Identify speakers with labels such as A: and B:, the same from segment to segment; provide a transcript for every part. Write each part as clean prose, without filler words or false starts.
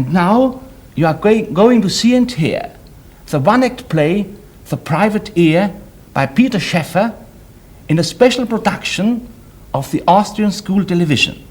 A: And now you are going to see and hear the one-act play, The Private Ear, by Peter Schäffer, in a special production of the Austrian School Television.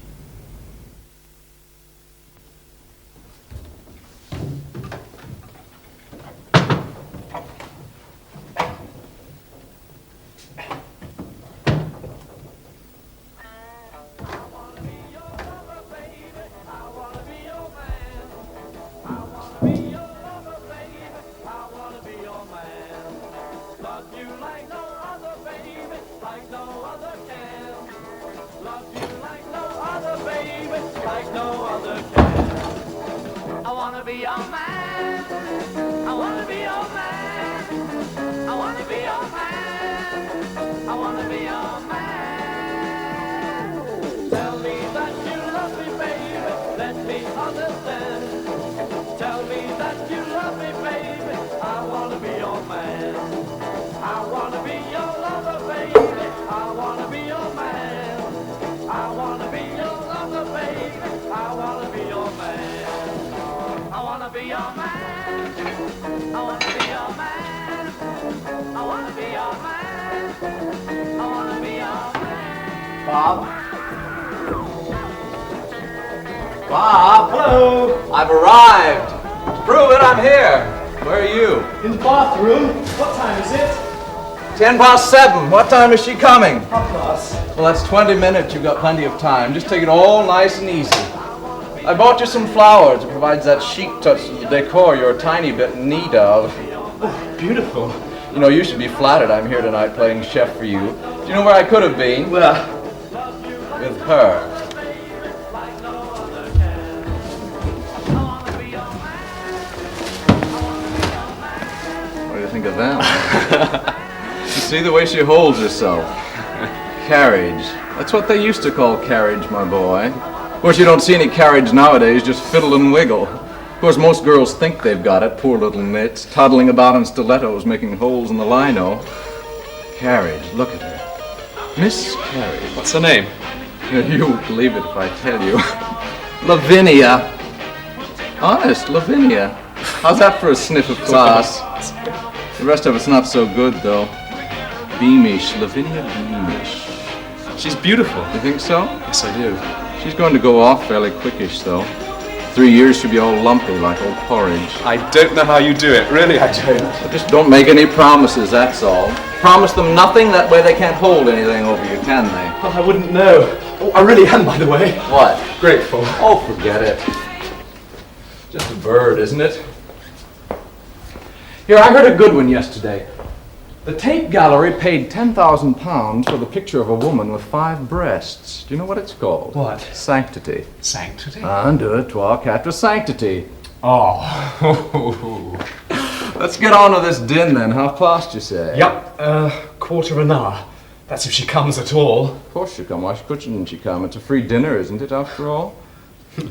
B: Bob? Bob?
C: Hello! I've arrived! To prove it, I'm here! Where are you?
B: In the bathroom. What time is it?
C: 7:10. What time is she coming?
B: 7:30.
C: Well, that's 20 minutes. You've got plenty of time. Just take it all nice and easy. I bought you some flowers. It provides that chic touch to the decor you're a tiny bit in need of.
B: Oh, beautiful.
C: You know, you should be flattered I'm here tonight playing chef for you. Do you know where I could have been?
B: Well,
C: with her. What do you think of that? You see the way she holds herself. Carriage. That's what they used to call carriage, my boy. Of course, you don't see any carriage nowadays, just fiddle and wiggle. Of course, most girls think they've got it, poor little nits, toddling about in stilettos, making holes in the lino. Carriage, look at her. Miss Carriage.
D: What's her name?
C: You won't believe it if I tell you. Lavinia. Honest, Lavinia. How's that for a sniff of class? The rest of it's not so good, though. Beamish, Lavinia Beamish.
D: She's beautiful.
C: You think so?
D: Yes, I do.
C: She's going to go off fairly quickish, though. 3 years she'll be all lumpy like old porridge.
D: I don't know how you do it. Really, I don't.
C: But just don't make any promises, that's all. Promise them nothing, that way they can't hold anything over you, can they?
B: well, I wouldn't know. Oh, I really am, by the way.
C: What?
B: Grateful.
C: Oh, forget it. Just a bird, isn't it? Here, I heard a good one yesterday. The Tate Gallery paid £10,000 for the picture of a woman with 5 breasts. Do you know what it's called?
B: What?
C: Sanctity.
B: Sanctity?
C: And deux, trois, quatre, sanctity.
B: Oh.
C: Let's get on with this din then. Half past, you say?
B: Yep, 1/4. That's if she comes at all.
C: Of course she come. Why couldn't she come? It's a free dinner, isn't it, after all? For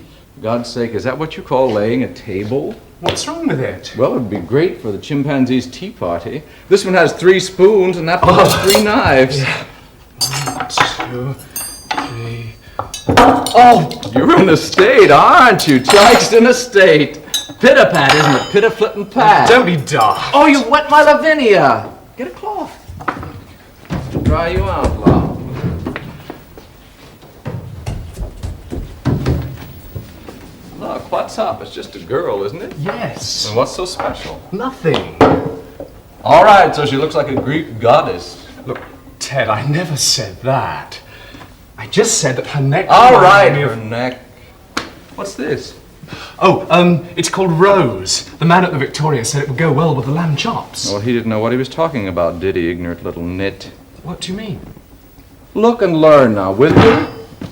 C: God's sake, is that what you call laying a table?
B: What's wrong with it?
C: Well, it would be great for the chimpanzee's tea party. This one has 3 spoons and that one has 3 knives.
B: Yeah. 1, 2, 3.
C: Oh, you're in a state, aren't you? Twice in a state. Pit-a-pat, isn't it? Pit-a-flip-and-pat.
B: Don't be daft.
C: Oh, you wet my Lavinia. Get a cloth. To dry you out, love. Look, what's up? It's just a girl, isn't it?
B: Yes.
C: And what's so special?
B: Nothing.
C: All right, so she looks like a Greek goddess.
B: Look, Ted, I never said that. I just said that her neck...
C: All
B: reminded
C: right,
B: me
C: her
B: of...
C: neck. What's this?
B: Oh, it's called Rose. The man at the Victoria said it would go well with the lamb chops.
C: Well, he didn't know what he was talking about, did he, ignorant little nit?
B: What do you mean?
C: Look and learn now, will you?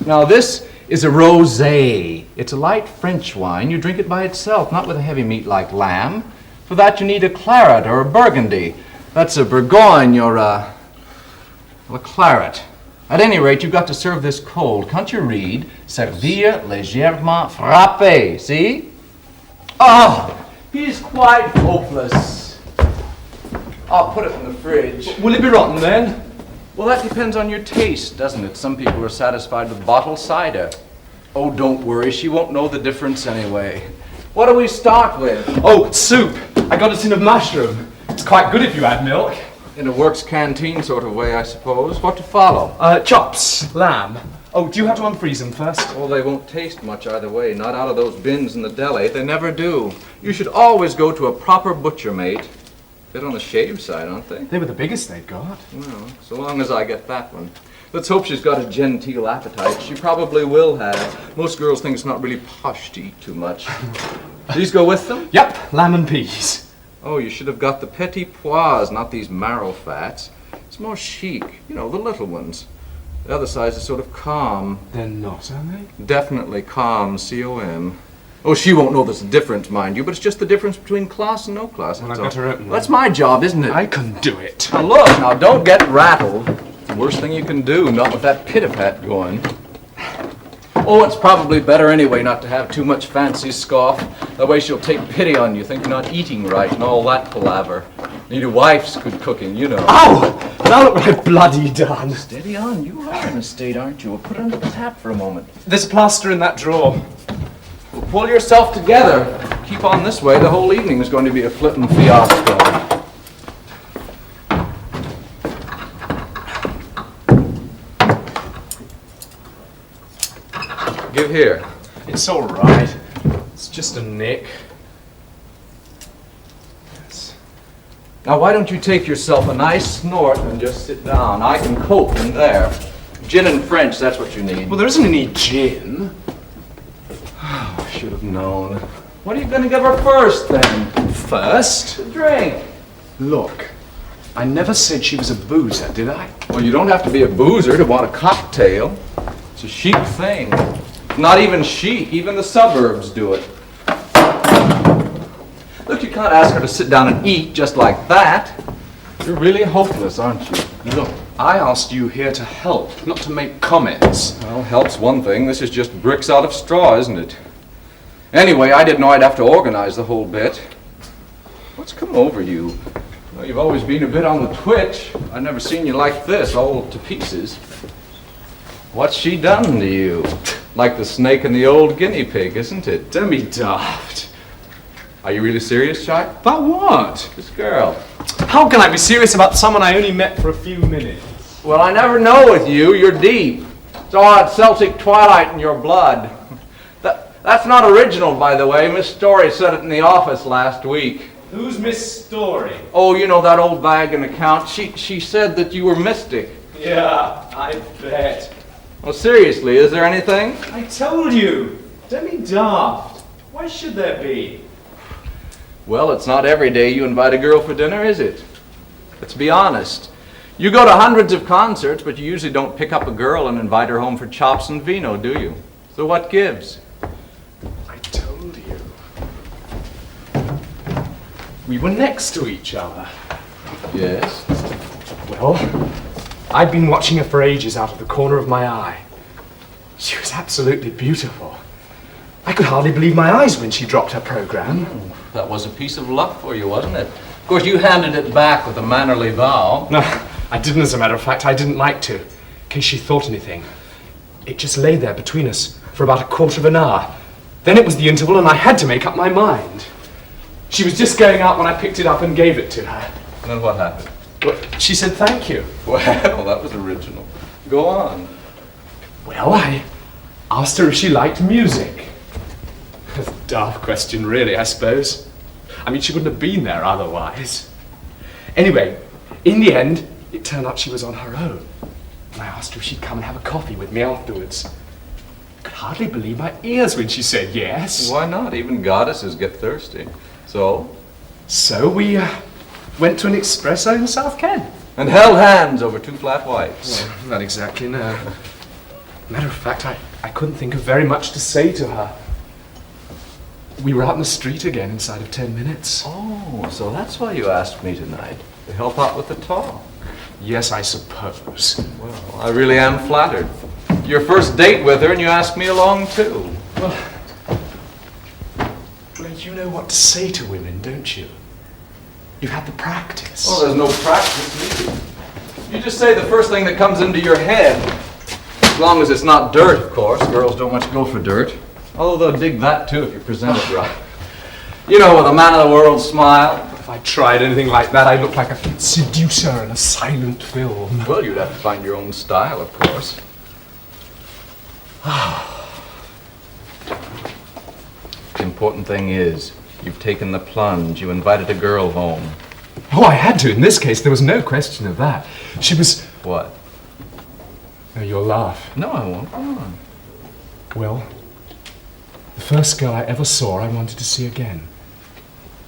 C: Now, this is a rosé. It's a light French wine. You drink it by itself, not with a heavy meat like lamb. For that, you need a claret or a burgundy. That's a Bourgogne or a claret. At any rate, you've got to serve this cold. Can't you read? Servir légèrement frappé. See? Oh, he's quite hopeless. I'll put it in the fridge.
B: Will it be rotten then?
C: Well, that depends on your taste, doesn't it? Some people are satisfied with bottled cider. Oh, don't worry. She won't know the difference anyway. What do we start with?
B: Oh, soup. I got a tin of mushroom. It's quite good if you add milk.
C: In a works canteen sort of way, I suppose. What to follow?
B: Chops, lamb. Oh, do you have to unfreeze them first?
C: Oh, they won't taste much either way. Not out of those bins in the deli. They never do. You should always go to a proper butcher, mate. Bit on the shaved side, aren't they?
B: They were the biggest they'd got.
C: Well, so long as I get that one. Let's hope she's got a genteel appetite. She probably will have. Most girls think it's not really posh to eat too much. These go with them?
B: Yep, lamb and peas.
C: Oh, you should have got the petit pois, not these marrow fats. It's more chic. You know, the little ones. The other size is sort of calm.
B: They're not, are they?
C: Definitely calm, C-O-M. Oh, she won't know there's a difference, mind you, but it's just the difference between class and no class.
B: Well, I've got her open.
C: That's my job, isn't it?
B: I can do it.
C: Now look, now don't get rattled. It's the worst thing you can do, not with that pit-a-pat going. Oh, it's probably better anyway not to have too much fancy scoff. That way she'll take pity on you, think you're not eating right and all that palaver. Need a wife's good cooking, you know.
B: Ow! Now look what I've bloody done.
C: Steady on, you are in a state, aren't you? We'll put it under the tap for a moment.
B: There's a plaster in that drawer.
C: Well, pull yourself together. Keep on this way, the whole evening is going to be a flippin' fiasco. Give here.
B: It's all right. It's just a nick. Yes.
C: Now, why don't you take yourself a nice snort and just sit down? I can cope in there. Gin and French, that's what you need.
B: Well, there isn't any gin.
C: I should have known. What are you going to give her first, then?
B: First?
C: A drink.
B: Look, I never said she was a boozer, did I?
C: Well, you don't have to be a boozer to want a cocktail. It's a chic thing. Not even chic, even the suburbs do it. Look, you can't ask her to sit down and eat just like that. You're really hopeless, aren't you?
B: Look, I asked you here to help, not to make comments.
C: Well, help's one thing. This is just bricks out of straw, isn't it? Anyway, I didn't know I'd have to organize the whole bit. What's come over you? Well, you've always been a bit on the twitch. I've never seen you like this, all to pieces. What's she done to you? Like the snake and the old guinea pig, isn't it?
B: Don't be daft.
C: Are you really serious, Chuck?
B: About what?
C: This girl.
B: How can I be serious about someone I only met for a few minutes?
C: Well, I never know with you. You're deep. It's all that Celtic twilight in your blood. That's not original, by the way. Miss Story said it in the office last week.
B: Who's Miss Story?
C: Oh, you know that old bag in account? She said that you were mystic.
B: Yeah, I bet.
C: Well, seriously, is there anything?
B: I told you. Don't be daft. Why should there be?
C: Well, it's not every day you invite a girl for dinner, is it? Let's be honest. You go to hundreds of concerts, but you usually don't pick up a girl and invite her home for chops and vino, do you? So what gives?
B: I told you. We were next to each other.
C: Yes.
B: Well, I'd been watching her for ages out of the corner of my eye. She was absolutely beautiful. I could hardly believe my eyes when she dropped her program.
C: That was a piece of luck for you, wasn't it? Of course, you handed it back with a mannerly bow.
B: No, I didn't, as a matter of fact. I didn't like to, in case she thought anything. It just lay there between us for about a quarter of an hour. Then it was the interval, and I had to make up my mind. She was just going out when I picked it up and gave it to her.
C: And then what happened?
B: Well, she said thank you.
C: Well, that was original. Go on.
B: Well, I asked her if she liked music. A daft question, really, I suppose. I mean, she wouldn't have been there otherwise. Anyway, in the end, it turned out she was on her own. And I asked her if she'd come and have a coffee with me afterwards. I could hardly believe my ears when she said yes.
C: Why not? Even goddesses get thirsty. So
B: we went to an espresso in South Kent.
C: And held hands over two flat whites.
B: Well, not exactly, no. Matter of fact, I couldn't think of very much to say to her. We were out in the street again inside of 10 minutes.
C: Oh, so that's why you asked me tonight. To help out with the talk.
B: Yes, I suppose.
C: Well, I really am flattered. Your first date with her and you asked me along too.
B: Well, you know what to say to women, don't you? You've had the practice.
C: Well, there's no practice needed. You just say the first thing that comes into your head. As long as it's not dirt, of course. Girls don't much go for dirt. Although they'll dig that too if you present it right. You know, with a man of the world smile.
B: If I tried anything like that, I'd look like a seducer in a silent film.
C: Well, you'd have to find your own style, of course. The important thing is, you've taken the plunge. You invited a girl home.
B: Oh, I had to. In this case, there was no question of that. She was...
C: What?
B: Oh, you'll laugh.
C: No, I won't. Come on.
B: Well, the first girl I ever saw, I wanted to see again.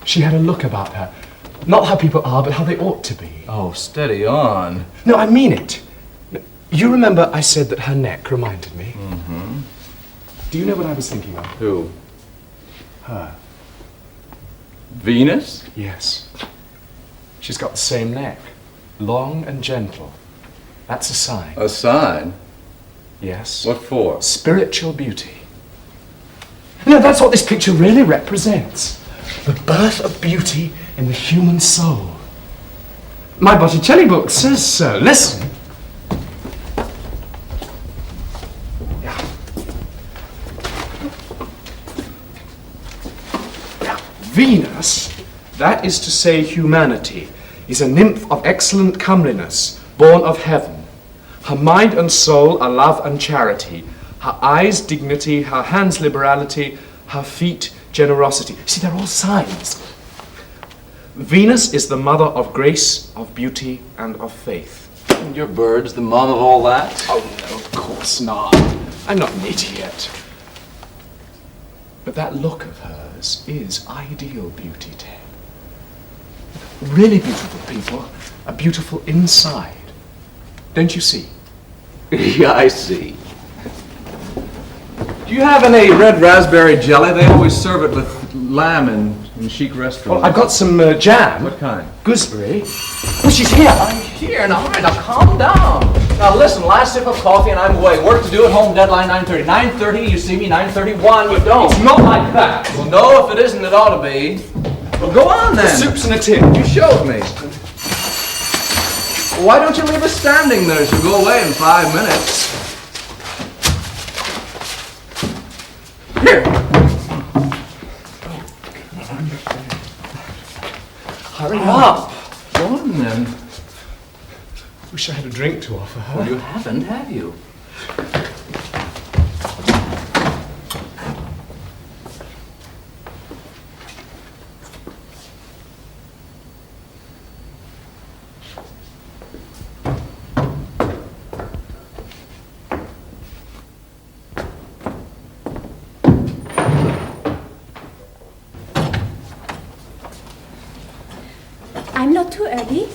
B: She had a look about her. Not how people are, but how they ought to be.
C: Oh, steady on.
B: No, I mean it. You remember I said that her neck reminded me?
C: Mm-hmm.
B: Do you know what I was thinking of?
C: Who?
B: Her.
C: Venus?
B: Yes. She's got the same neck. Long and gentle. That's a sign.
C: A sign?
B: Yes.
C: What for?
B: Spiritual beauty. No, that's what this picture really represents. The birth of beauty in the human soul. My Botticelli book says so. Listen. Venus, that is to say humanity, is a nymph of excellent comeliness, born of heaven. Her mind and soul are love and charity, her eyes dignity, her hands liberality, her feet generosity. See, they're all signs. Venus is the mother of grace, of beauty, and of faith.
C: And your bird's the mom of all that?
B: Oh no, of course not. I'm not an idiot. But that look of hers is ideal beauty, Ted. Really beautiful people are beautiful inside. Don't you see?
C: Yeah, I see. Do you have any red raspberry jelly? They always serve it with lamb in chic restaurants.
B: Well, I've got some jam.
C: What kind?
B: Gooseberry. Oh, she's here.
C: I'm here now. All right, now calm down. Now listen, last sip of coffee and I'm away. Work to do at home, deadline 9:30. 9:30, you see me, 9:31, you don't.
B: It's not like that.
C: Well, no, if it isn't, it ought to be. Well, go on then.
B: The soup's in a tin.
C: You showed me. Well, why don't you leave us standing there? She'll go away in 5 minutes. Here.
B: Hurry up.
C: Go on then.
B: Wish I had a drink to offer her.
C: Well, you haven't, have you?
E: I'm not too early.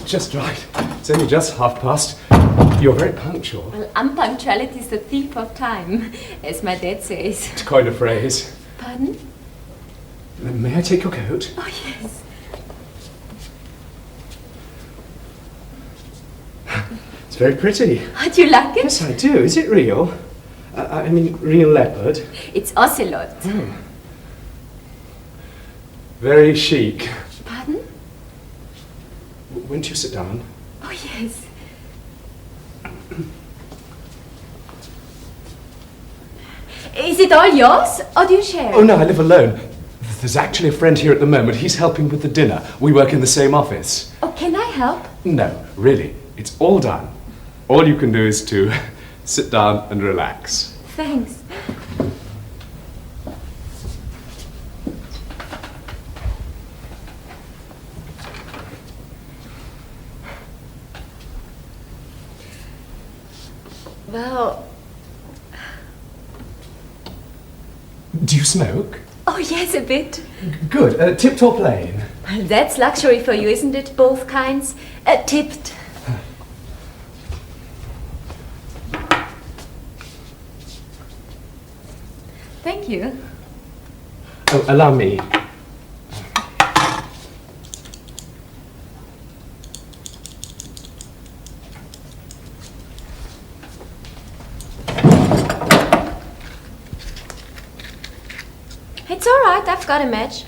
B: Just right. It's only just 1:30. You're very punctual.
E: Well, unpunctuality is the thief of time, as my dad says.
B: To coin a phrase.
E: Pardon?
B: May I take your coat?
E: Oh, yes.
B: It's very pretty.
E: Oh, do you like it?
B: Yes, I do. Is it real? I mean, real leopard.
E: It's ocelot.
B: Very chic.
E: Pardon?
B: Won't you sit down?
E: Oh, yes. Is it all yours, or do you share?
B: Oh, no, I live alone. There's actually a friend here at the moment. He's helping with the dinner. We work in the same office.
E: Oh, can I help?
B: No, really. It's all done. All you can do is to sit down and relax.
E: Thanks. Well...
B: Do you smoke?
E: Oh, yes, a bit.
B: Good. Tipped or plain?
E: Well, that's luxury for you, isn't it? Both kinds. Tipped. Thank you.
B: Oh, allow me.
E: It's all right, I've got a match.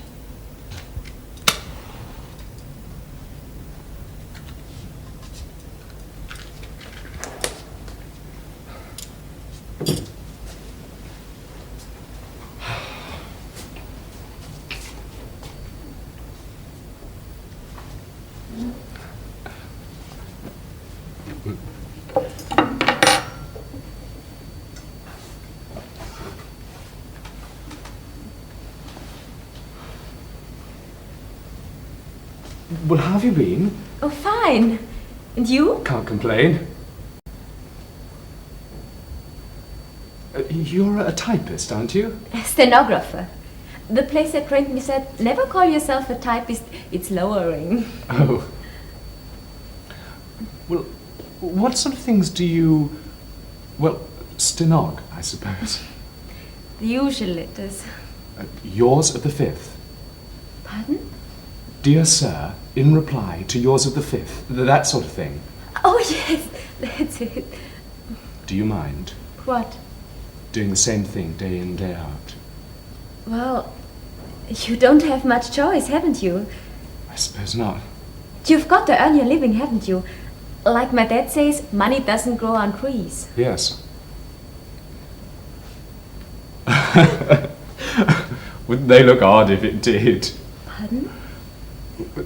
B: Well, how have you been?
E: Oh, fine. And you?
B: Can't complain. You're a typist, aren't you?
E: A stenographer. The place that trained me said, never call yourself a typist, it's lowering.
B: Oh. Well, what sort of things do you... Well, stenog, I suppose.
E: The usual letters.
B: Yours of the 5th.
E: Pardon?
B: Dear Sir, in reply to yours of the 5th. That sort of thing.
E: Oh, yes, that's it.
B: Do you mind
E: What?
B: doing the same thing day in, day out?
E: Well, you don't have much choice, haven't you?
B: I suppose not.
E: You've got to earn your living, haven't you? Like my dad says, money doesn't grow on trees.
B: Yes. Wouldn't they look odd if it did?
E: Pardon?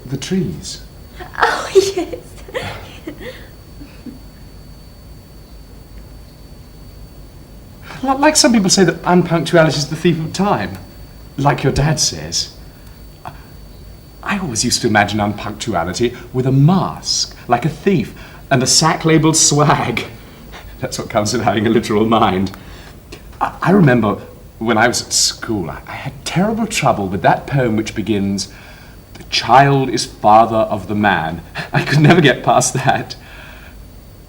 B: The trees.
E: Oh, yes.
B: Like some people say that unpunctuality is the thief of time. Like your dad says. I always used to imagine unpunctuality with a mask, like a thief, and a sack labelled swag. That's what comes of having a literal mind. I remember when I was at school, I had terrible trouble with that poem which begins, "The child is father of the man." I could never get past that.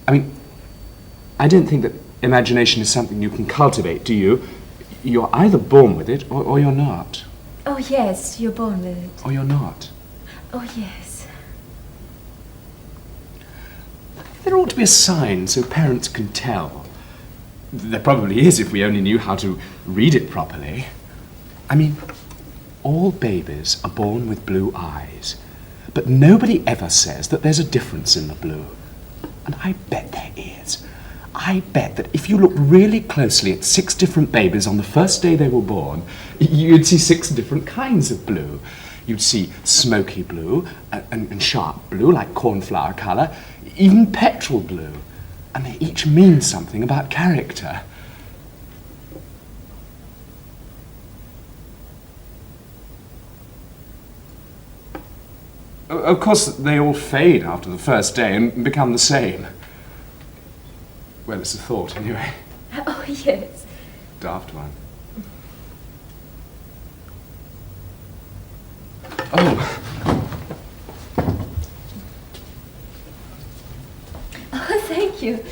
B: I mean, I don't think that imagination is something you can cultivate, do you? You're either born with it or you're not.
E: Oh, yes, you're born with it.
B: Or you're not.
E: Oh, yes.
B: There ought to be a sign so parents can tell. There probably is if we only knew how to read it properly. I mean, all babies are born with blue eyes, but nobody ever says that there's a difference in the blue. And I bet there is. I bet that if you looked really closely at 6 different babies on the first day they were born, you'd see 6 different kinds of blue. You'd see smoky blue and sharp blue, like cornflower colour, even petrol blue. And they each mean something about character. Of course, they all fade after the first day and become the same. Well, it's a thought, anyway.
E: Oh, yes.
B: Daft one. Oh.
E: Oh, thank you.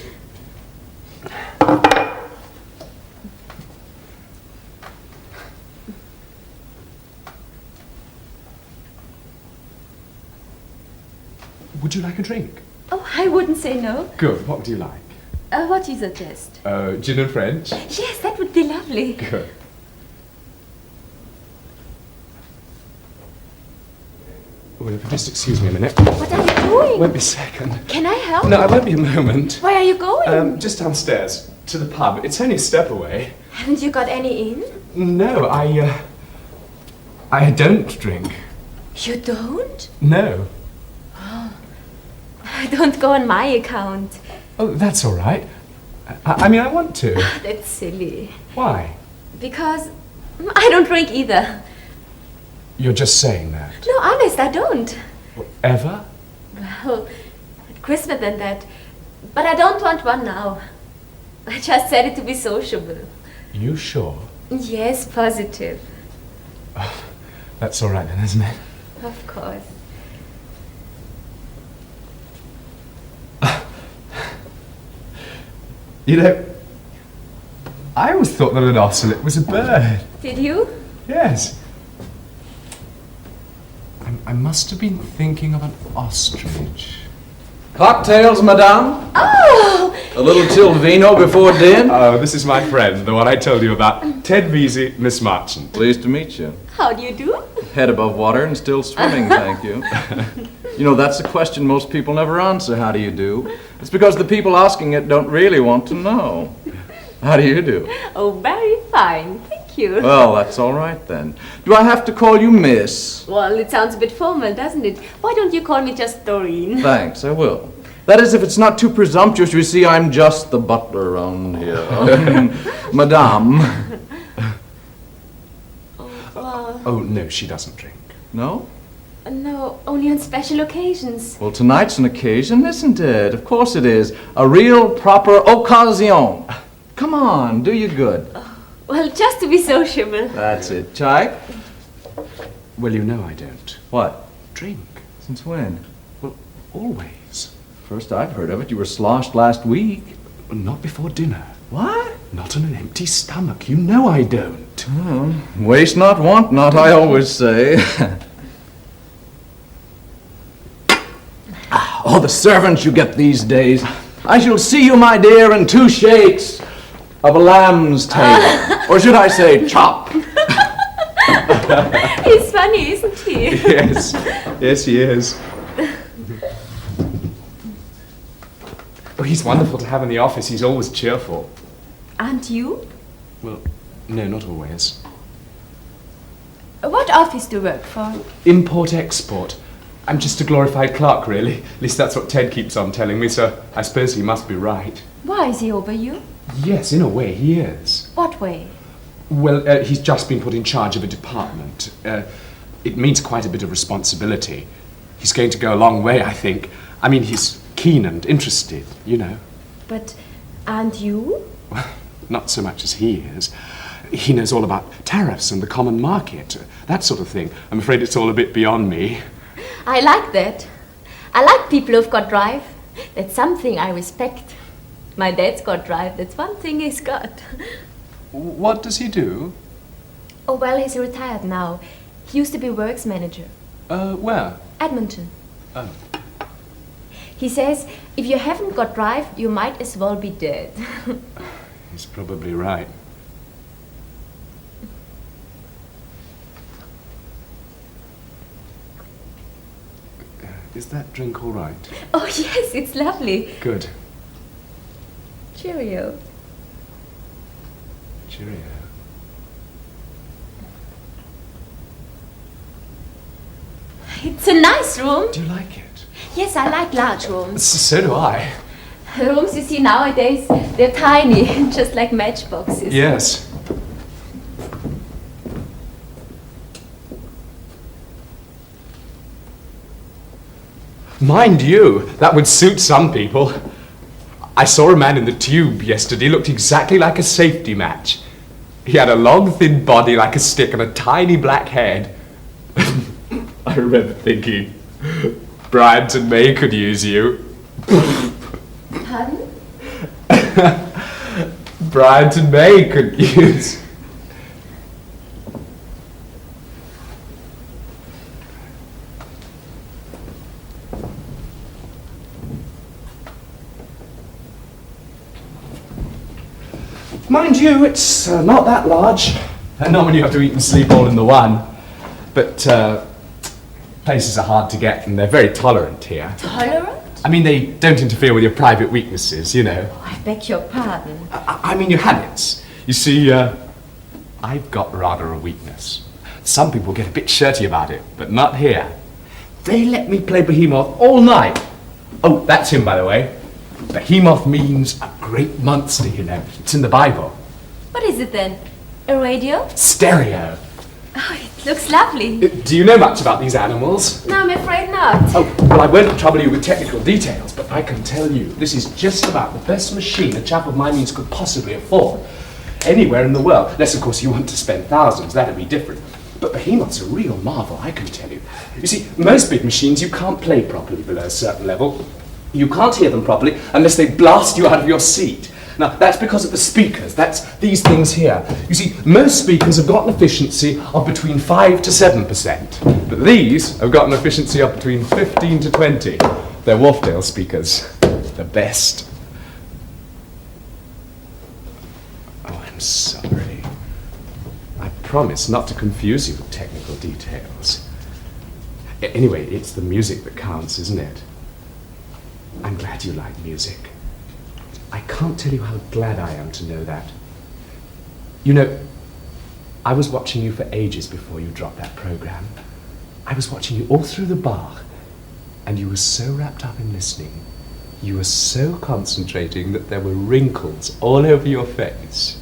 B: Would you like a drink?
E: Oh, I wouldn't say no.
B: Good. What would you like?
E: What do you suggest?
B: Gin and French?
E: Yes, that would be lovely.
B: Good. Well, if you just excuse me a minute.
E: What are you doing?
B: Won't be a second.
E: Can I help?
B: No, it won't be a moment.
E: Where are you going?
B: Just downstairs, to the pub. It's only a step away.
E: Haven't you got any in?
B: No, I don't drink.
E: You don't?
B: No.
E: Don't go on my account.
B: Oh, that's all right. I mean, I want to.
E: That's silly.
B: Why?
E: Because I don't drink either.
B: You're just saying that.
E: No, honest, I don't.
B: Ever?
E: Well, at Christmas and that. But I don't want one now. I just said it to be sociable.
B: You sure?
E: Yes, positive.
B: Oh, that's all right then, isn't it?
E: Of course.
B: You know, I always thought that an ocelot was a bird.
E: Did you?
B: Yes. I must have been thinking of an ostrich.
C: Cocktails, madame?
E: Oh!
C: A little till vino before din?
B: Oh, this is my friend, the one I told you about. Ted Vesey, Miss Marchant.
C: Pleased to meet you.
E: How do you do?
C: Head above water and still swimming, thank you. You know, that's a question most people never answer, how do you do? It's because the people asking it don't really want to know. How do you do?
E: Oh, very fine. Thank you.
C: Well, that's all right then. Do I have to call you Miss?
E: Well, it sounds a bit formal, doesn't it? Why don't you call me just Doreen?
C: Thanks, I will. That is, if it's not too presumptuous. You see, I'm just the butler around here. Madame.
B: Oh, no, she doesn't drink.
C: No?
E: No, only on special occasions.
C: Well, tonight's an occasion, isn't it? Of course it is. A real proper occasion. Come on, do you good.
E: Well, just to be sociable.
C: That's it. Chai?
B: Well, you know I don't.
C: What?
B: Drink.
C: Since when?
B: Well, always.
C: First I've heard of it, you were sloshed last week.
B: Not before dinner.
C: What?
B: Not on an empty stomach. You know I don't.
C: Waste not, want not, I always say. All the servants you get these days. I shall see you, my dear, in 2 shakes of a lamb's tail. Or should I say, chop?
E: He's funny, isn't he?
B: Yes. Yes, he is. Oh, he's wonderful to have in the office. He's always cheerful.
E: Aren't you?
B: Well, no, not always.
E: What office do you work for?
B: Import-export. I'm just a glorified clerk, really. At least that's what Ted keeps on telling me, so I suppose he must be right.
E: Why is he over you?
B: Yes, in a way, he is.
E: What way?
B: Well, he's just been put in charge of a department. It means quite a bit of responsibility. He's going to go a long way, I think. I mean, he's keen and interested, you know.
E: But aren't you?
B: Well, not so much as he is. He knows all about tariffs and the common market, that sort of thing. I'm afraid it's all a bit beyond me.
E: I like that. I like people who've got drive. That's something I respect. My dad's got drive. That's one thing he's got.
B: What does he do?
E: Oh, well, he's retired now. He used to be works manager.
B: Where?
E: Edmonton.
B: Oh.
E: He says, if you haven't got drive, you might as well be dead.
B: He's probably right. Is that drink all right?
E: Oh, yes, it's lovely.
B: Good.
E: Cheerio.
B: Cheerio.
E: It's a nice room.
B: Do you like it?
E: Yes, I like large rooms.
B: So do I.
E: The rooms you see nowadays, they're tiny, just like matchboxes.
B: Yes. Mind you, that would suit some people. I saw a man in the tube yesterday, looked exactly like a safety match. He had a long, thin body like a stick and a tiny black head. I remember thinking, Bryant and May could use you.
E: Pardon?
B: Bryant and May could use. Mind you, it's not that large. Not when you have to eat and sleep all in the one. But places are hard to get and they're very tolerant here.
E: Tolerant?
B: I mean, they don't interfere with your private weaknesses, you know.
E: Oh, I beg your pardon.
B: I mean your habits. You see, I've got rather a weakness. Some people get a bit shirty about it, but not here. They let me play Behemoth all night. Oh, that's him, by the way. Behemoth means a great monster, you know. It's in the Bible.
E: What is it then? A radio?
B: Stereo.
E: Oh, it looks lovely.
B: Do you know much about these animals?
E: No, I'm afraid not.
B: Oh, well, I won't trouble you with technical details, but I can tell you this is just about the best machine a chap of my means could possibly afford. Anywhere in the world. Unless, of course, you want to spend thousands. That'd be different. But Behemoth's a real marvel, I can tell you. You see, most big machines you can't play properly below a certain level. You can't hear them properly unless they blast you out of your seat. Now, that's because of the speakers. That's these things here. You see, most speakers have got an efficiency of between 5 to 7%. But these have got an efficiency of between 15 to 20. They're Wharfdale speakers. The best. Oh, I'm sorry. I promise not to confuse you with technical details. Anyway, it's the music that counts, isn't it? I'm glad you like music. I can't tell you how glad I am to know that. You know, I was watching you for ages before you dropped that program. I was watching you all through the bar, and you were so wrapped up in listening. You were so concentrating that there were wrinkles all over your face.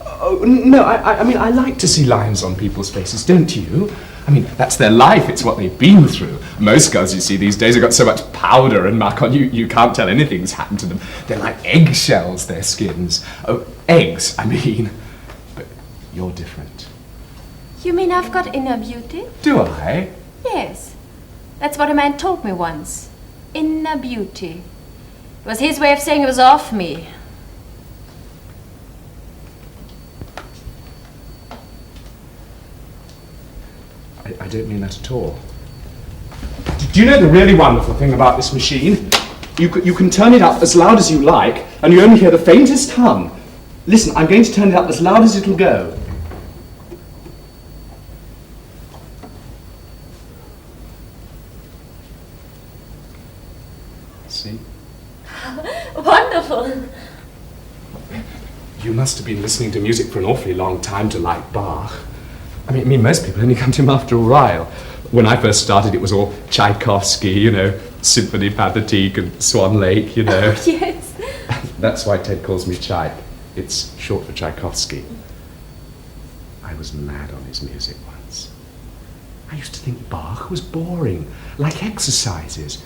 B: Oh, Oh, no, I mean, I like to see lines on people's faces, don't you? I mean, that's their life, it's what they've been through. Most girls you see these days have got so much powder and muck on, you can't tell anything's happened to them. They're like eggshells, their skins. Oh, eggs, I mean. But you're different.
E: You mean I've got inner beauty?
B: Do I?
E: Yes. That's what a man told me once. Inner beauty. It was his way of saying it was off me.
B: I don't mean that at all. Do you know the really wonderful thing about this machine? You can turn it up as loud as you like, and you only hear the faintest hum. Listen, I'm going to turn it up as loud as it'll go. See?
E: Wonderful.
B: You must have been listening to music for an awfully long time to like Bach. I mean, most people only come to him after a while. When I first started, it was all Tchaikovsky, you know, Symphony Pathétique and Swan Lake, you know.
E: Oh, yes.
B: That's why Ted calls me Tchaik. It's short for Tchaikovsky. I was mad on his music once. I used to think Bach was boring, like exercises.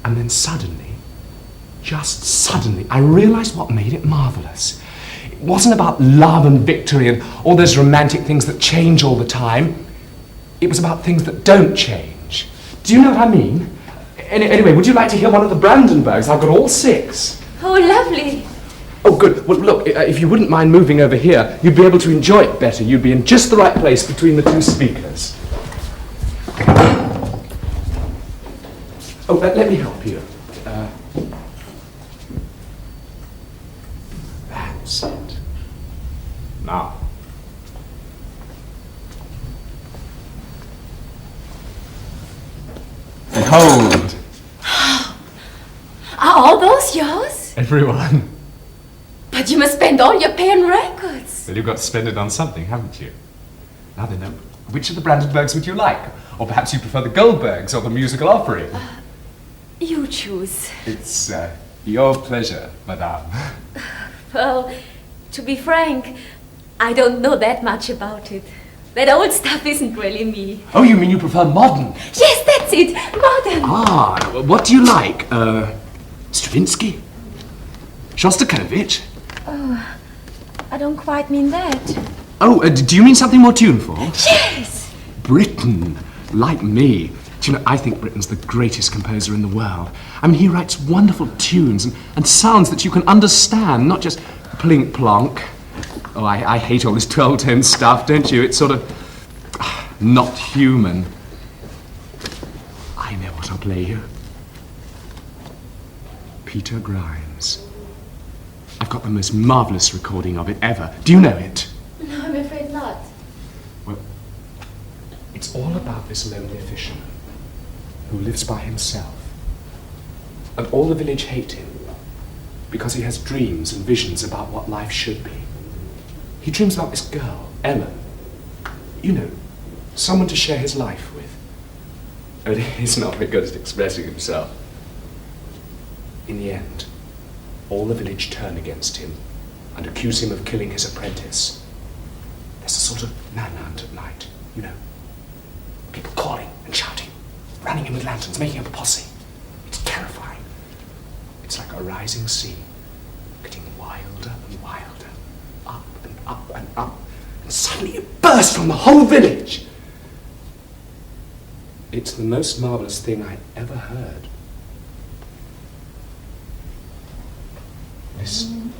B: And then suddenly, just suddenly, I realized what made it marvelous. It wasn't about love and victory and all those romantic things that change all the time. It was about things that don't change. Do you know what I mean? Anyway, would you like to hear one of the Brandenburgs? I've got all 6.
E: Oh, lovely.
B: Oh, good. Well, look, if you wouldn't mind moving over here, you'd be able to enjoy it better. You'd be in just the right place between the 2 speakers. Oh, let me help you. That's it. Now. Behold.
E: Are all those yours?
B: Everyone.
E: But you must spend all your pay on records.
B: Well, you've got to spend it on something, haven't you? Now then, which of the Brandenburgs would you like? Or perhaps you prefer the Goldbergs or the musical offering?
E: You choose.
B: It's your pleasure, madame.
E: Well, to be frank, I don't know that much about it. That old stuff isn't really me.
B: Oh, you mean you prefer modern?
E: Yes, that's it. Modern.
B: Ah, what do you like? Stravinsky? Shostakovich?
E: Oh, I don't quite mean that.
B: Oh, do you mean something more tuneful?
E: Yes.
B: Britten, like me. Do you know, I think Britten's the greatest composer in the world. I mean, he writes wonderful tunes and sounds that you can understand, not just plink plonk. Oh, I hate all this 12-tone stuff, don't you? It's sort of not human. I know what I'll play you. Peter Grimes. I've got the most marvellous recording of it ever. Do you know it?
E: No, I'm afraid not.
B: Well, it's all about this lonely fisherman who lives by himself. And all the village hate him because he has dreams and visions about what life should be. He dreams about this girl, Ellen. You know, someone to share his life with. Only he's not very good at expressing himself. In the end, all the village turn against him and accuse him of killing his apprentice. There's a sort of manhunt at night, you know. People calling and shouting, running in with lanterns, making up a posse. It's terrifying. It's like a rising sea, getting wilder and wilder, up and up and up, and suddenly it bursts from the whole village. It's the most marvelous thing I ever heard. Listen.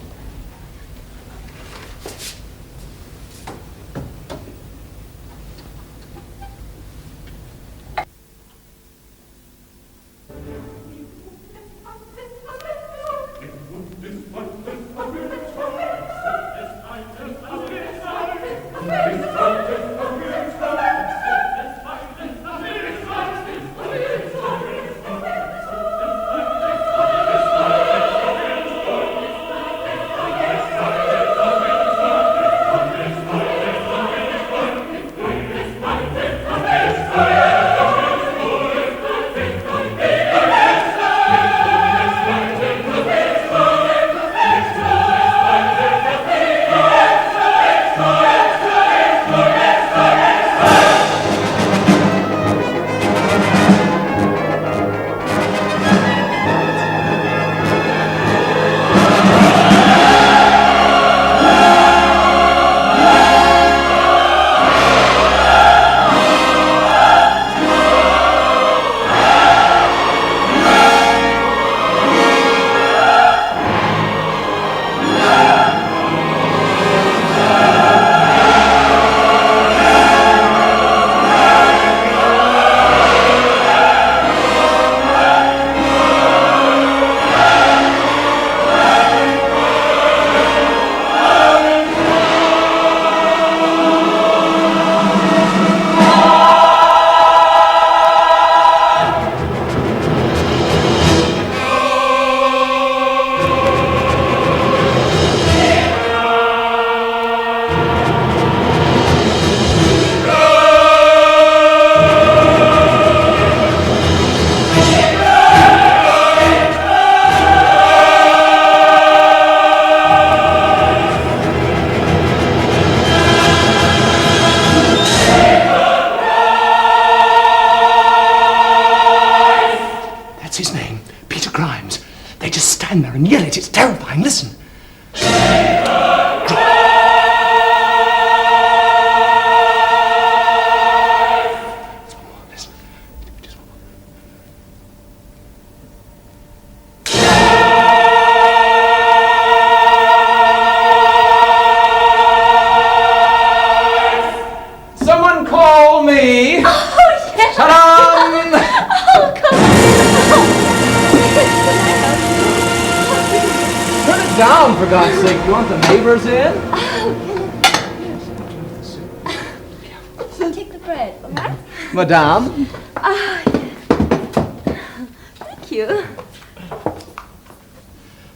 B: stand there and yell it. It's terrifying. Listen.
C: Someone call me!
E: Oh, yes.
C: Ta-da!
E: Oh, come
C: Turn it down, for God's sake. You want the neighbors in?
E: on. Take the bread, all right?
C: Madame?
E: Thank you.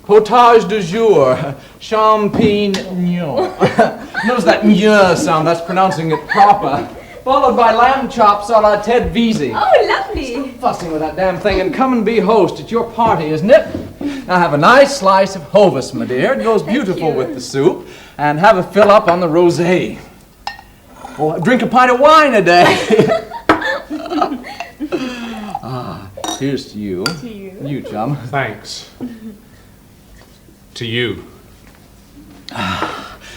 C: Potage du jour, champignon. Notice that ñ sound, that's pronouncing it proper. Followed by lamb chops a la Ted Veazey.
E: Oh, lovely.
C: Fussing with that damn thing and come and be host. It's your party, isn't it? Now have a nice slice of Hovis, my dear. It goes beautiful
E: you.
C: with the soup. And have a fill up on the rosé. Oh, drink a pint of wine a day. Here's to you.
E: To you.
C: You, chum.
B: Thanks. To you.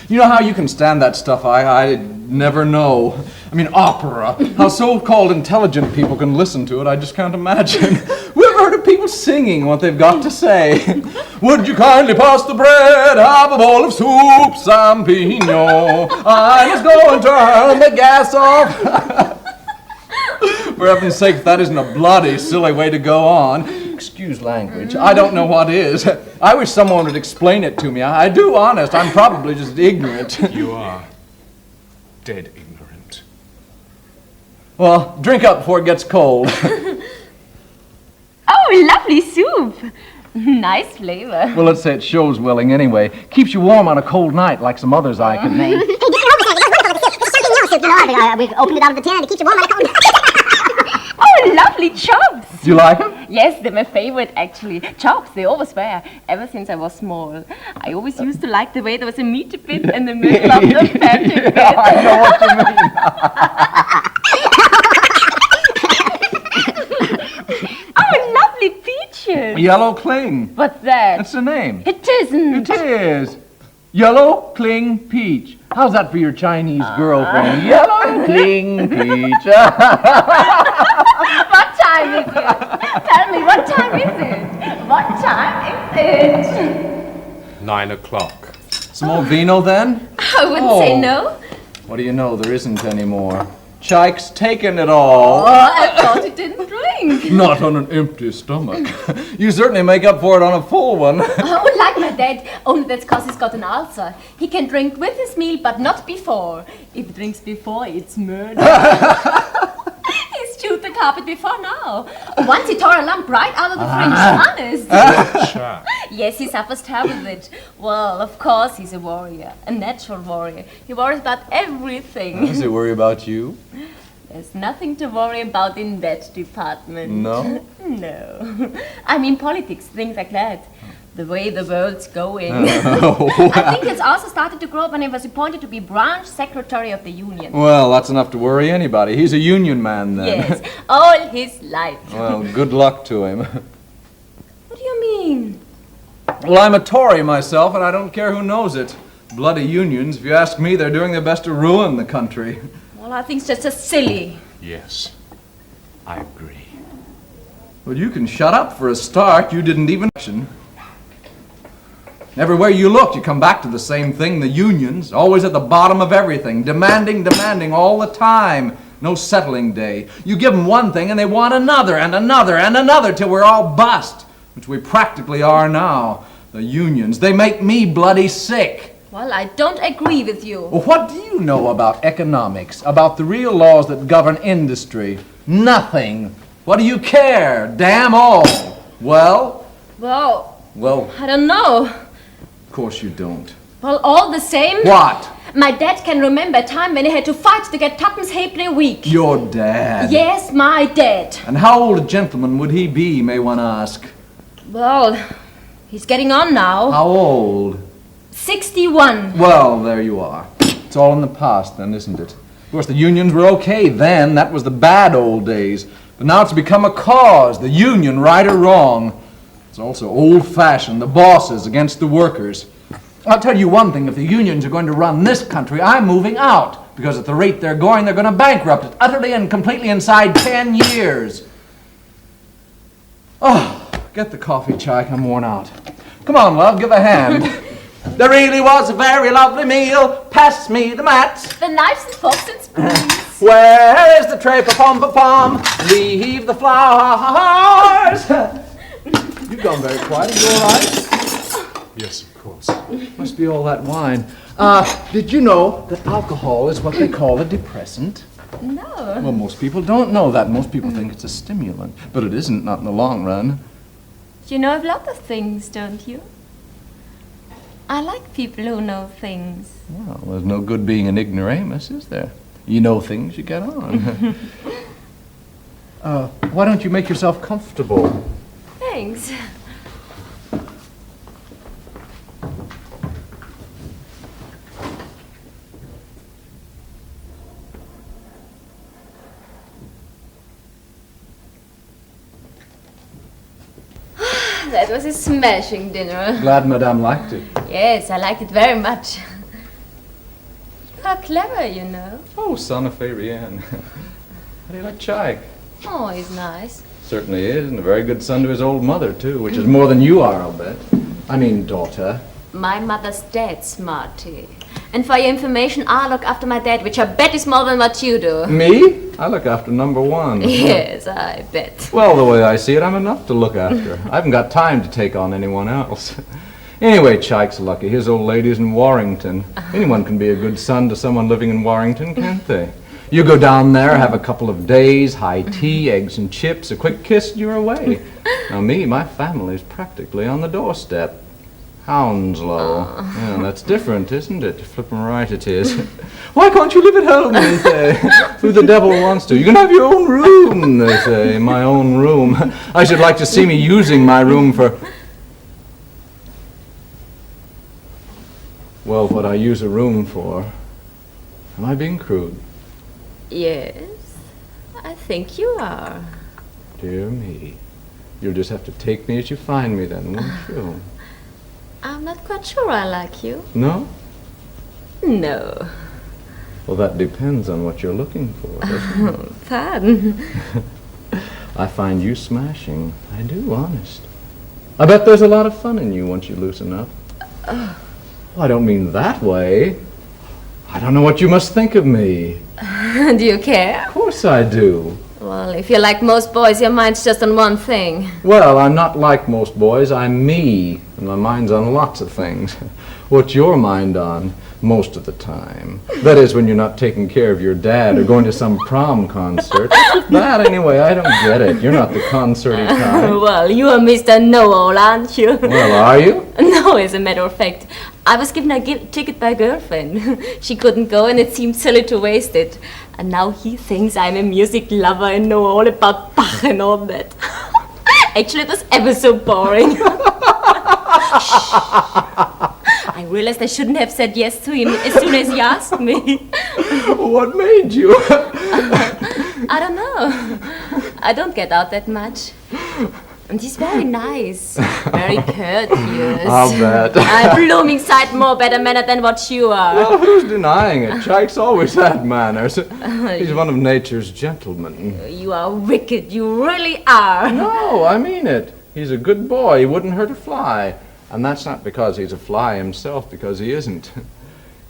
C: You know how you can stand that stuff? I never know. I mean, opera. How so-called intelligent people can listen to it, I just can't imagine. We ever heard of people singing what they've got to say? Would you kindly pass the bread, have a bowl of soup, champignon? I must go and turn the gas off. For heaven's sake, if that isn't a bloody silly way to go on. Excuse language. I don't know what is. I wish someone would explain it to me. I do, honest. I'm probably just ignorant.
B: You are dead ignorant.
C: Well, drink up before it gets cold.
E: Oh, lovely soup. Nice flavor.
C: Well, let's say it shows willing anyway. Keeps you warm on a cold night like some others I can name.
F: Hey, this is something else, you know. We opened it out of the tin and it keeps you warm like a cold.
E: Oh, lovely chops.
C: Do you like them?
E: Yes, they're my favorite, actually. Chops, they always were, ever since I was small. I always used to like the way there was a meaty bit in the middle of the fatty bit.
C: I know what you mean.
E: Oh, lovely peaches.
C: Yellow cling.
E: What's that?
C: That's the name.
E: It isn't.
C: It is. Yellow cling peach. How's that for your Chinese girlfriend? Yellow cling peach.
E: What time is it? Tell me, what time is it? What time is it?
B: 9 o'clock.
C: Some more vino then?
E: I wouldn't say no.
C: What do you know? There isn't any more. Chike's taken it all.
E: Oh, I thought you didn't drink.
C: Not on an empty stomach. You certainly make up for it on a full one.
E: Oh, like my dad, only that's because he's got an ulcer. He can drink with his meal, but not before. If he drinks before, it's murder. He's chewed the carpet before now. Once he tore a lump right out of the fridge, honest. Yes, he suffers terrible with it. Well, of course he's a warrior, a natural warrior. He worries about everything.
C: Does he worry about you?
E: There's nothing to worry about in that department.
C: No?
E: No. I mean politics, things like that. The way the world's going.
C: Oh,
E: I think it's also started to grow when he was appointed to be branch secretary of the union.
C: well, that's enough to worry anybody. He's a union man then.
E: Yes, all his life.
C: Well, good luck to him.
E: What do you mean?
C: Well, I'm a Tory myself, and I don't care who knows it. Bloody unions, if you ask me, they're doing their best to ruin the country.
E: Well, I think it's just as silly.
B: Yes, I agree.
C: Well, you can shut up for a start. You didn't even... Everywhere you look, you come back to the same thing, the unions, always at the bottom of everything, demanding all the time. No settling day. You give them one thing and they want another and another and another till we're all bust, which we practically are now. The unions, they make me bloody sick.
E: Well, I don't agree with you.
C: Well, what do you know about economics, about the real laws that govern industry? Nothing. What do you care? Damn all. Well,
E: I don't know.
C: of course you don't.
E: Well, all the same.
C: What?
E: My dad can remember a time when he had to fight to get tuppence halfpenny a week.
C: Your dad?
E: Yes, my dad.
C: And how old a gentleman would he be, may one ask?
E: Well, he's getting on now.
C: How old?
E: 61.
C: Well, there you are. It's all in the past then, isn't it? Of course, the unions were okay then. That was the bad old days. But now it's become a cause, the union, right or wrong. It's also old-fashioned, the bosses against the workers. I'll tell you one thing, if the unions are going to run this country, I'm moving out. Because at the rate they're going to bankrupt it utterly and completely inside 10 years. Oh, get the coffee, Chike. I'm worn out. Come on, love, give a hand. There really was a very lovely meal. Pass me the mats.
E: The knives and forks and spoons.
C: Where is the tray? Pa-pom. Leave the flowers. You've gone very quiet. Are you all right?
B: Yes, of course.
C: Must be all that wine. Did you know that alcohol is what they call a depressant?
E: No.
C: Well, most people don't know that. Most people think it's a stimulant. But it isn't, not in the long run.
E: You know a lot of things, don't you? I like people who know things.
C: Well, there's no good being an ignoramus, is there? You know things, you get on. Why don't you make yourself comfortable?
E: Thanks. That was a smashing dinner.
C: Glad Madame liked it.
E: Yes, I liked it very much. How clever, you know.
C: Oh, son of Fabienne. How do you like Chike?
E: Oh, he's nice.
C: Certainly is, and a very good son to his old mother, too, which is more than you are, I'll bet. I mean, daughter.
E: My mother's dead, smarty. And for your information, I look after my dad, which I bet is more than what you do.
C: Me? I look after number one.
E: Yes, I bet.
C: Well, the way I see it, I'm enough to look after. I haven't got time to take on anyone else. Anyway, Chike's lucky. His old lady's in Warrington. Anyone can be a good son to someone living in Warrington, can't they? You go down there, have a couple of days, high tea, eggs and chips, a quick kiss, and you're away. Now me, my family's practically on the doorstep. Hounslow. Yeah, that's different, isn't it? Flip 'em right it is. Why can't you live at home, they say? Who the devil wants to? You can have your own room, they say. My own room. I should like to see me using my room for... Well, what I use a room for. Am I being crude?
E: Yes, I think you are.
C: Dear me. You'll just have to take me as you find me then, won't you?
E: I'm not quite sure I like you.
C: No?
E: No.
C: Well, that depends on what you're looking for, doesn't it?
E: Pardon.
C: I find you smashing. I do, honest. I bet there's a lot of fun in you once you loosen up. Well, I don't mean that way. I don't know what you must think of me.
E: Do you care?
C: Of course I do.
E: Well, if you're like most boys, your mind's just on one thing.
C: Well, I'm not like most boys. I'm me, and my mind's on lots of things. What's your mind on most of the time? That is, when you're not taking care of your dad or going to some prom concert. That, anyway, I don't get it. You're not the concerty type.
E: Well, you are Mr. Know-all, aren't you?
C: Well, are you?
E: No, as a matter of fact. I was given a ticket by a girlfriend. She couldn't go and it seemed silly to waste it. And now he thinks I'm a music lover and know all about Bach and all that. Actually, it was ever so boring. I realized I shouldn't have said yes to him as soon as he asked me.
C: What made you?
E: I don't know. I don't get out that much. And he's very nice, very courteous.
C: I'll bet.
E: A blooming sight more better manner than what you are.
C: Well, who's denying it? Chike's always had manners. He's one of nature's gentlemen.
E: You are wicked, you really are.
C: No, I mean it. He's a good boy. He wouldn't hurt a fly. And that's not because he's a fly himself, because he isn't.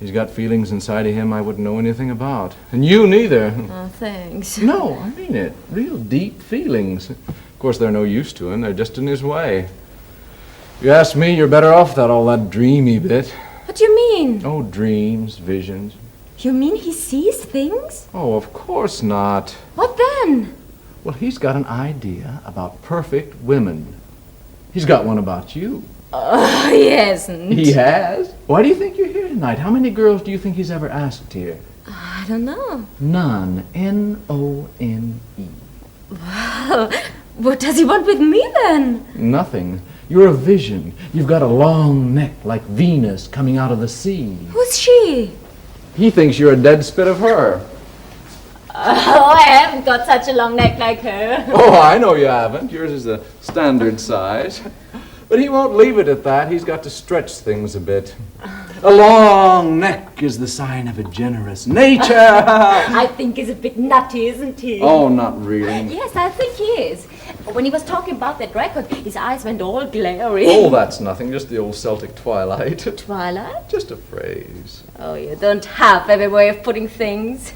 C: He's got feelings inside of him I wouldn't know anything about. And you neither.
E: Oh, thanks.
C: No, I mean it. Real deep feelings. Of course, they're no use to him. They're just in his way. If you ask me, you're better off without all that dreamy bit.
E: What do you mean?
C: Oh, dreams, visions.
E: You mean he sees things?
C: Oh, of course not.
E: What then?
C: Well, he's got an idea about perfect women. He's got one about you.
E: Oh, he hasn't.
C: He has? Why do you think you're here tonight? How many girls do you think he's ever asked here?
E: I don't know.
C: None. N-O-N-E.
E: Well, what does he want with me then?
C: Nothing. You're a vision. You've got a long neck like Venus coming out of the sea.
E: Who's she?
C: He thinks you're a dead spit of her.
E: Oh, I haven't got such a long neck like her.
C: Oh, I know you haven't. Yours is the standard size. But he won't leave it at that. He's got to stretch things a bit. A long neck is the sign of a generous nature.
E: I think he's a bit nutty, isn't he?
C: Oh, not really.
E: Yes, I think he is. When he was talking about that record, his eyes went all glary.
C: Oh, that's nothing. Just the old Celtic twilight.
E: Twilight?
C: Just a phrase.
E: Oh, you don't have every way of putting things.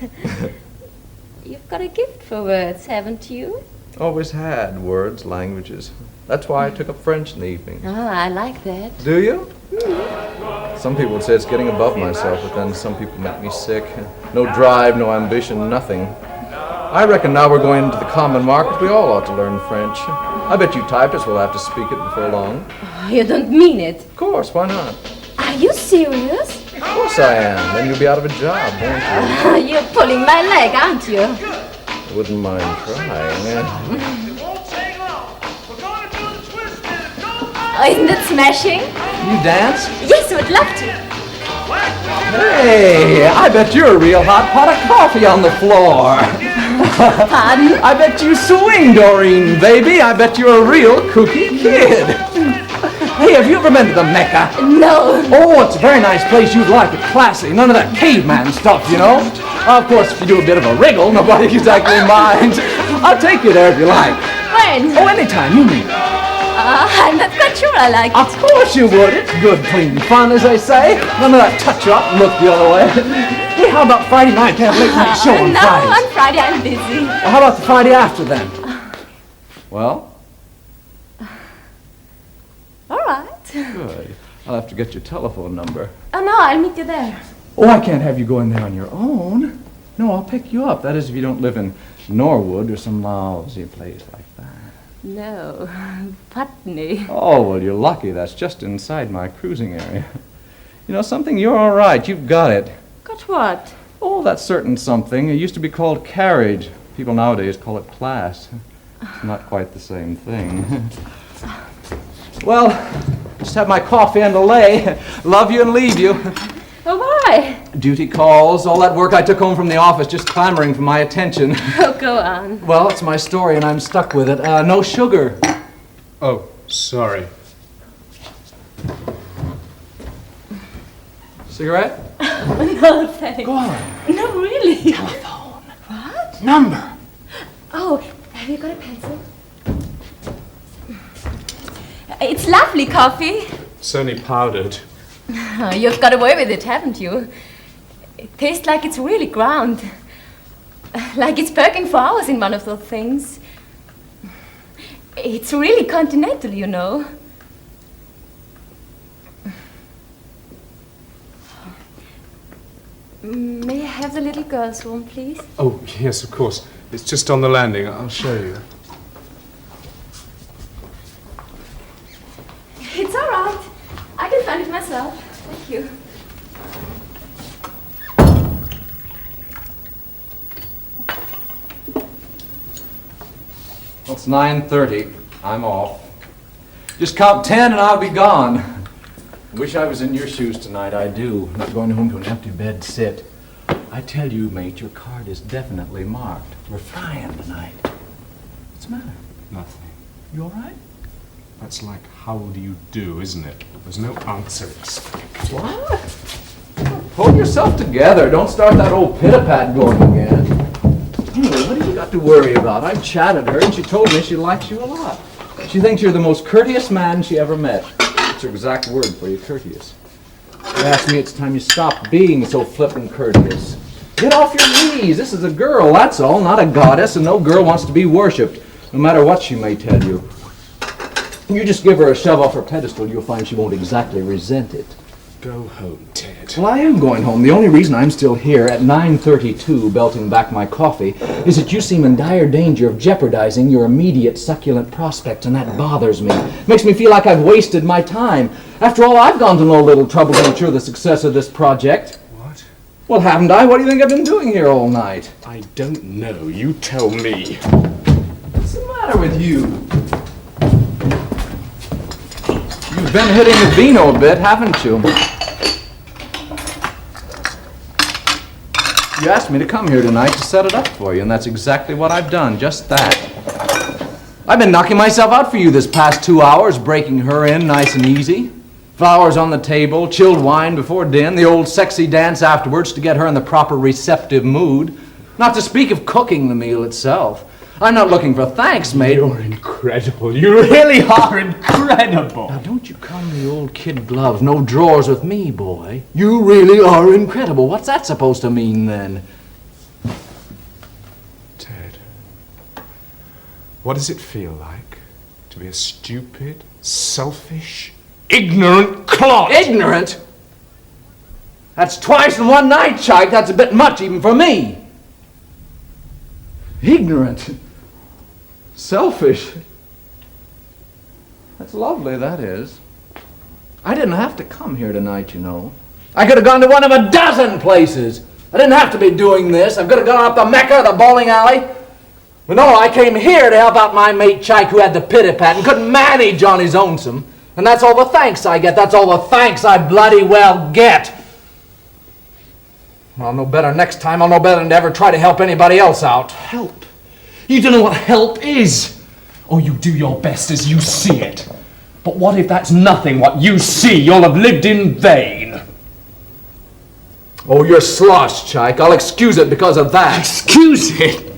E: You've got a gift for words, haven't you?
C: Always had words, languages. That's why I took up French in the evening.
E: Oh, I like that.
C: Do you? Some people would say it's getting above myself, but then some people make me sick. No drive, no ambition, nothing. I reckon now we're going into the common market, we all ought to learn French. I bet you typists will have to speak it before long.
E: Oh, you don't mean it.
C: Of course, why not?
E: Are you serious?
C: Of course I am. Then you'll be out of a job, won't you?
E: You're pulling my leg, aren't you?
C: I wouldn't mind trying.
E: Oh, isn't it smashing?
C: You dance?
E: Yes, I would love to.
C: Hey, I bet you're a real hot pot of coffee on the floor.
E: Pardon?
C: I bet you swing, Doreen, baby. I bet you're a real kooky kid. Hey, have you ever been to the Mecca?
E: No.
C: Oh, it's a very nice place. You'd like it. Classy. None of that caveman stuff, you know. Of course, if you do a bit of a wriggle, nobody exactly minds. I'll take you there if you like.
E: When?
C: Oh, anytime. You mean.
E: I'm not quite sure I like
C: Of
E: it.
C: course you would. It's good, clean fun, as they say. None of that touch up and look the other way. Hey, how about Friday night? Can't late night show on
E: No,
C: Fridays.
E: on Friday I'm busy.
C: Well, how about the Friday after then? Well?
E: All right.
C: Good. I'll have to get your telephone number.
E: Oh, no, I'll meet you there.
C: Oh, I can't have you go in there on your own. No, I'll pick you up. That is if you don't live in Norwood or some lousy place like that.
E: No, Putney.
C: Oh, well, you're lucky. That's just inside my cruising area. You know something? You're all right. You've got it.
E: Got what?
C: Oh, that's certain something. It used to be called carriage. People nowadays call it class. It's not quite the same thing. Well, just have my coffee and a lay. Love you and leave you.
E: Oh, why?
C: Duty calls, all that work I took home from the office just clamoring for my attention.
E: Oh, go on.
C: Well, it's my story and I'm stuck with it. No sugar.
B: Oh, sorry.
C: Cigarette?
E: No, thanks.
C: Go on.
E: No, really.
C: Telephone.
E: What?
C: Number.
E: Oh, have you got a pencil? It's lovely coffee.
B: It's only powdered.
E: You've got away with it, haven't you? It tastes like it's really ground. Like it's perking for hours in one of those things. It's really continental, you know. May I have the little girl's room, please?
B: Oh, yes, of course. It's just on the landing. I'll show you.
E: It's all right. I can find it myself. Thank you.
C: Well, it's 9:30. I'm off. Just count 10 and I'll be gone. Wish I was in your shoes tonight, I do. Not going home to an empty bed sit. I tell you, mate, your card is definitely marked. We're flying tonight. What's the matter?
B: Nothing.
C: You all right?
B: That's like, how do you do, isn't it? There's no answer expected.
C: What? Pull yourself together. Don't start that old pit-a-pat going again. Anyway, what have you got to worry about? I chatted her and she told me she likes you a lot. She thinks you're the most courteous man she ever met. That's her exact word for you, courteous. She asked me it's time you stopped being so flippin' courteous. Get off your knees. This is a girl, that's all, not a goddess, and no girl wants to be worshipped, no matter what she may tell you. You just give her a shove off her pedestal, you'll find she won't exactly resent it.
B: Go home, Ted.
C: Well, I am going home. The only reason I'm still here at 9:32 belting back my coffee is that you seem in dire danger of jeopardizing your immediate succulent prospects, and that bothers me. Makes me feel like I've wasted my time. After all, I've gone to no little trouble to ensure the success of this project.
B: What?
C: Well, haven't I? What do you think I've been doing here all night?
B: I don't know. You tell me.
C: What's the matter with you? You've been hitting the vino a bit, haven't you? You asked me to come here tonight to set it up for you, and that's exactly what I've done, just that. I've been knocking myself out for you this past 2 hours, breaking her in nice and easy. Flowers on the table, chilled wine before din, the old sexy dance afterwards to get her in the proper receptive mood. Not to speak of cooking the meal itself. I'm not looking for thanks, mate.
B: You're incredible. You really are incredible.
C: Now, don't you come the old kid gloves, no drawers with me, boy. You really are incredible. What's that supposed to mean, then?
B: Ted, what does it feel like to be a stupid, selfish, ignorant clod?
C: Ignorant? That's twice in one night, Chike. That's a bit much even for me. Ignorant. Selfish. That's lovely, that is. I didn't have to come here tonight, you know. I could have gone to one of a dozen places. I didn't have to be doing this. I could have gone up the Mecca, the bowling alley. But no, I came here to help out my mate Chike, who had the pity-pat and couldn't manage on his own-some. And that's all the thanks I get. That's all the thanks I bloody well get. I'll know better next time. I'll know better than to ever try to help anybody else out.
B: Help? You don't know what help is. Or you do your best as you see it. But what if that's nothing what you see? You'll have lived in vain.
C: Oh, you're sloshed, Chike. I'll excuse it because of that.
B: Excuse it?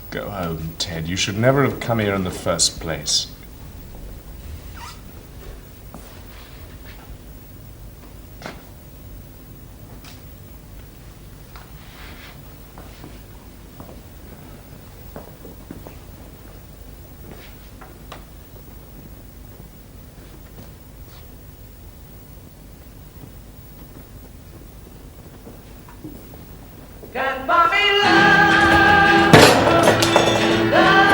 B: Go home, Ted. You should never have come here in the first place.
C: Can't buy me love, love.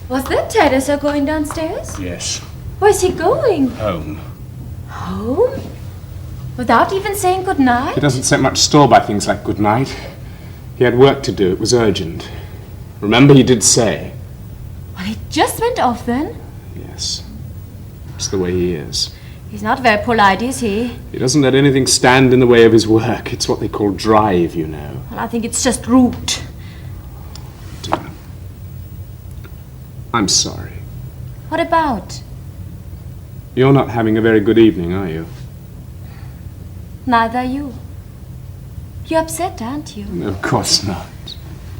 E: Was that Ted as you're going downstairs?
B: Yes.
E: Where's he going?
B: Home.
E: Home? Without even saying goodnight?
B: He doesn't set much store by things like good night. He had work to do. It was urgent. Remember, he did say.
E: Well, he just went off then.
B: Yes. It's the way he is.
E: He's not very polite, is he?
B: He doesn't let anything stand in the way of his work. It's what they call drive, you know.
E: Well, I think it's just rude.
B: Dear. I'm sorry.
E: What about?
B: You're not having a very good evening, are you?
E: Neither are you. You're upset, aren't you?
B: No, of course not.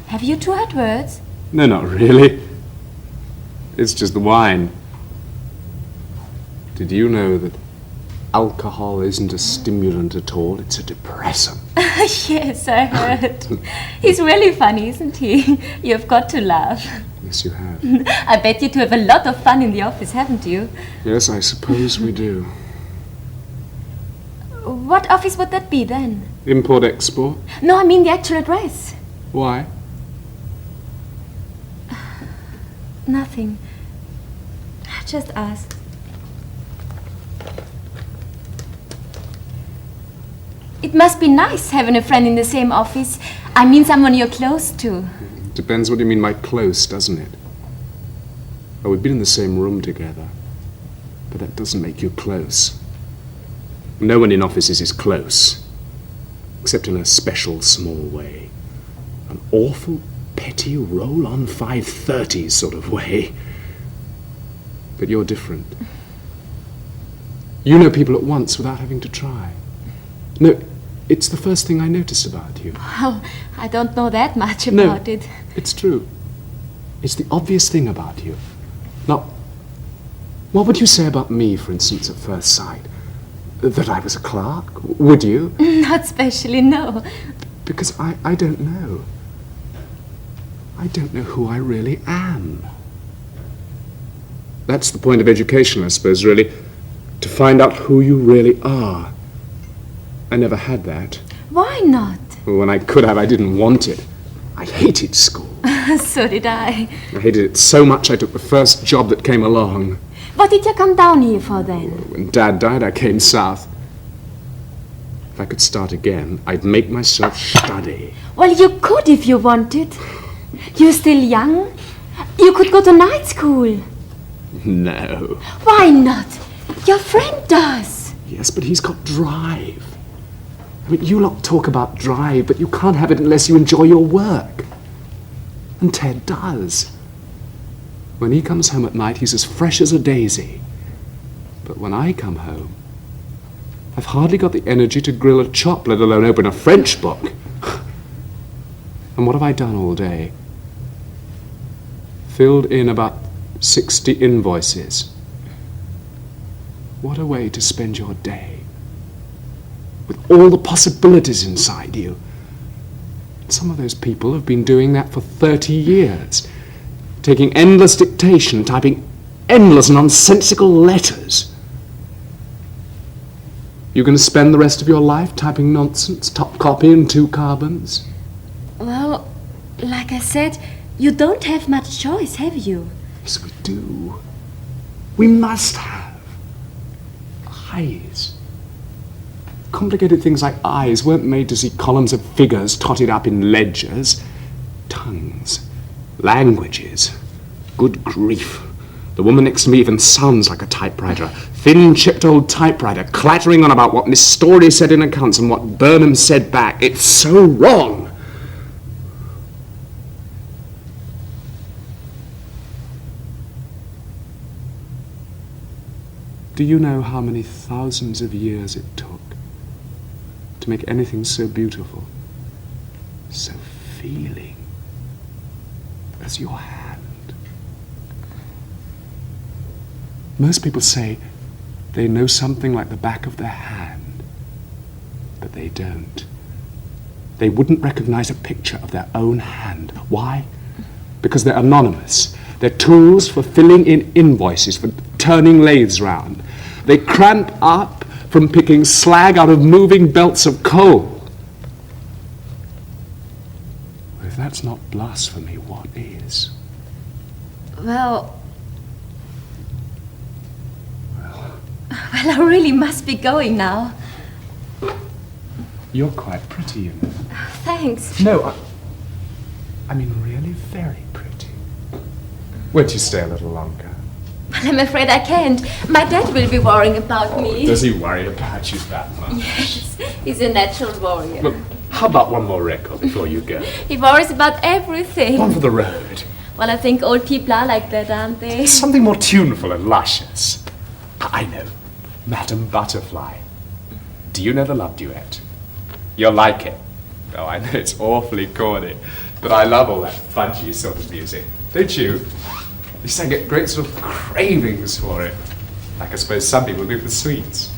E: Have you two had words?
B: No, not really. It's just the wine. Did you know that alcohol isn't a stimulant at all? It's a depressant.
E: Yes, I heard. He's really funny, isn't he? You've got to laugh.
B: Yes, you have.
E: I bet you two have a lot of fun in the office, haven't you?
B: Yes, I suppose we do.
E: What office would that be then?
B: Import-export?
E: No, I mean the actual address.
B: Why?
E: Nothing. I just asked. It must be nice having a friend in the same office. I mean someone you're close to.
B: Depends what you mean by close, doesn't it? Oh, we've been in the same room together. But that doesn't make you close. No one in offices is close. Except in a special small way. An awful petty roll-on 530s sort of way. But you're different. You know people at once without having to try. No, it's the first thing I noticed about you.
E: Well, I don't know that much about it.
B: It's true. It's the obvious thing about you. Now, what would you say about me, for instance, at first sight? That I was a clerk? Would you?
E: Not especially, no.
B: Because I don't know. I don't know who I really am. That's the point of education, I suppose, really. To find out who you really are. I never had that.
E: Why not?
B: Well, when I could have, I didn't want it. I hated school.
E: So did I.
B: I hated it so much I took the first job that came along.
E: What did you come down here for then?
B: When Dad died, I came south. If I could start again, I'd make myself study.
E: Well, you could if you wanted. You're still young. You could go to night school.
B: No.
E: Why not? Your friend does.
B: Yes, but he's got drive. I mean, you lot talk about drive, but you can't have it unless you enjoy your work. And Ted does. When he comes home at night, he's as fresh as a daisy. But when I come home, I've hardly got the energy to grill a chop, let alone open a French book. And what have I done all day? Filled in about 60 invoices. What a way to spend your day. With all the possibilities inside you. Some of those people have been doing that for 30 years. Taking endless dictation, typing endless nonsensical letters. You're going to spend the rest of your life typing nonsense, top copy and 2 carbons?
E: Well, like I said, you don't have much choice, have you?
B: Yes, we do. We must have. Eyes. Complicated things like eyes weren't made to see columns of figures totted up in ledgers. Tongues. Languages. Good grief. The woman next to me even sounds like a typewriter. Thin, chipped old typewriter, clattering on about what Miss Story said in accounts and what Burnham said back. It's so wrong. Do you know how many thousands of years it took to make anything so beautiful, so feeling, as your hand? Most people say they know something like the back of their hand, but they don't. They wouldn't recognize a picture of their own hand. Why? Because they're anonymous. They're tools for filling in invoices, for turning lathes round. They cramp up from picking slag out of moving belts of coal. If that's not blasphemy, what is?
E: Well, I really must be going now.
B: You're quite pretty, you know.
E: Thanks.
B: No, I mean really very pretty. Won't you stay a little longer?
E: Well, I'm afraid I can't. My dad will be worrying about me.
B: Does he worry about you that much?
E: Yes, he's a natural worrier.
B: Look, how about one more record before you go?
E: He worries about everything.
B: One for the road.
E: Well, I think old people are like that, aren't they?
B: Something more tuneful and luscious. I know. Madame Butterfly. Do you know the love duet? You'll like it. Oh, I know it's awfully corny, but I love all that fudgy sort of music. Don't you? At least I get great sort of cravings for it. Like I suppose some people do for sweets.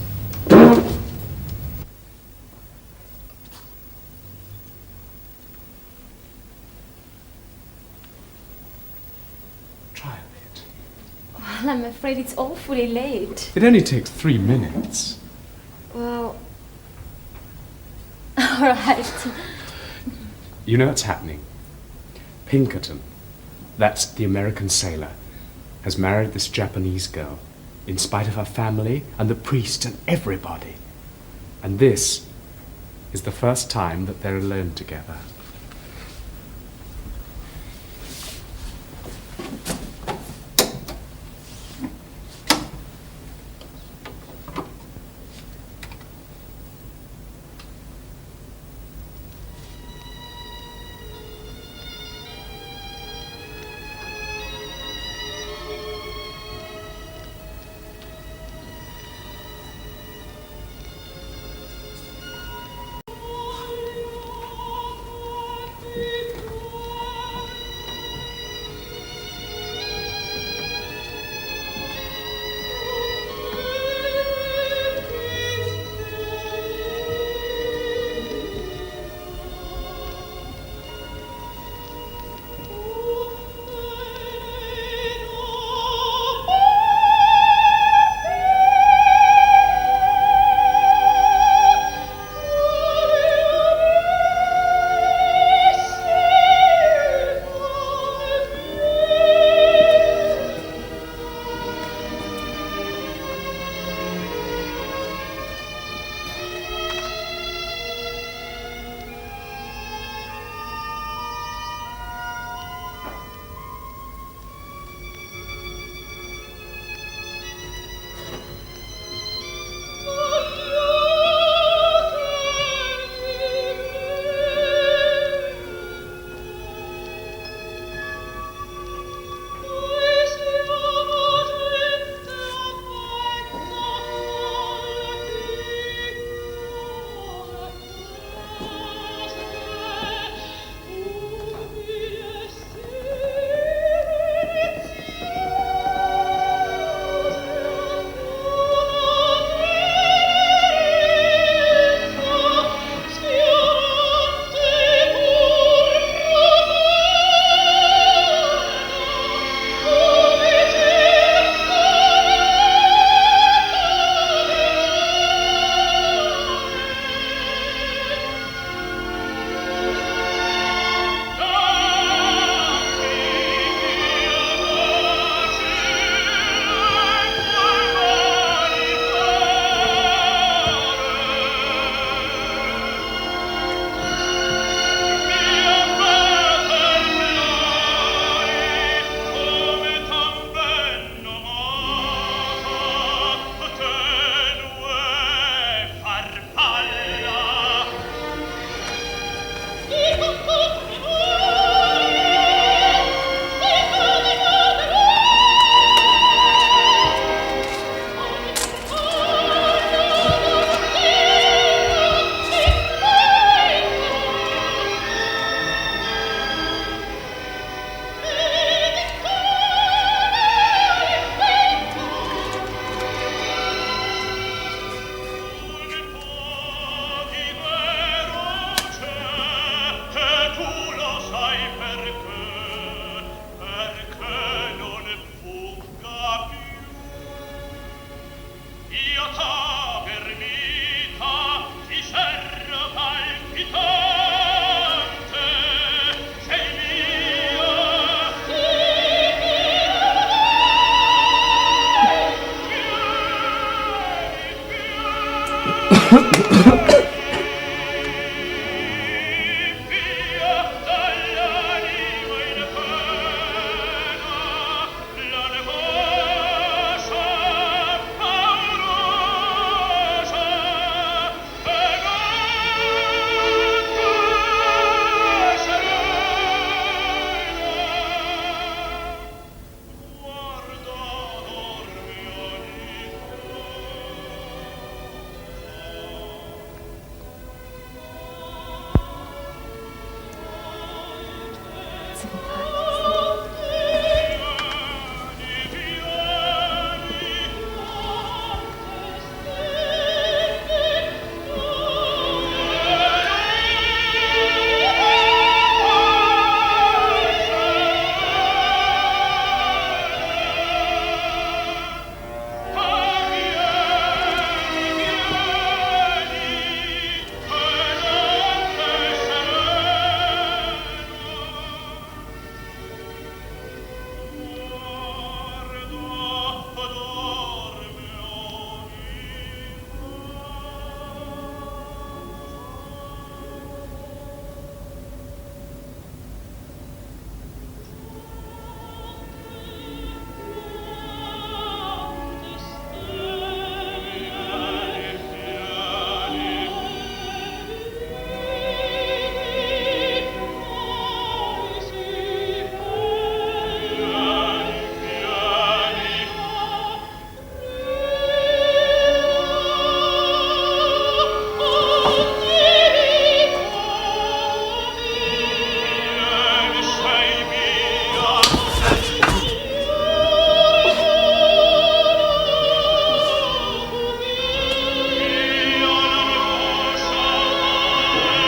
B: Try a bit.
E: Well, I'm afraid it's awfully late.
B: It only takes 3 minutes.
E: Well, all right.
B: You know what's happening? Pinkerton, that's the American sailor, has married this Japanese girl, in spite of her family and the priest and everybody. And this is the first time that they're alone together.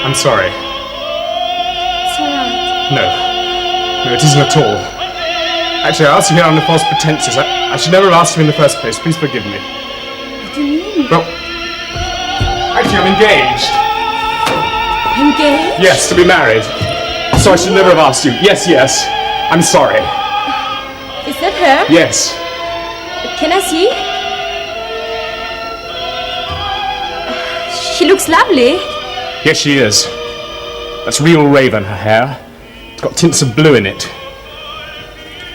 B: I'm sorry.
E: It's all right.
B: No, it isn't at all. Actually, I asked you here under false pretenses. I should never have asked you in the first place. Please forgive me.
E: What do you mean?
B: Well, actually, I'm engaged.
E: Engaged?
B: Yes, to be married. So I should never have asked you. Yes. I'm sorry.
E: Is that her?
B: Yes.
E: Can I see? She looks lovely.
B: Yes, she is. That's real raven, her hair. It's got tints of blue in it.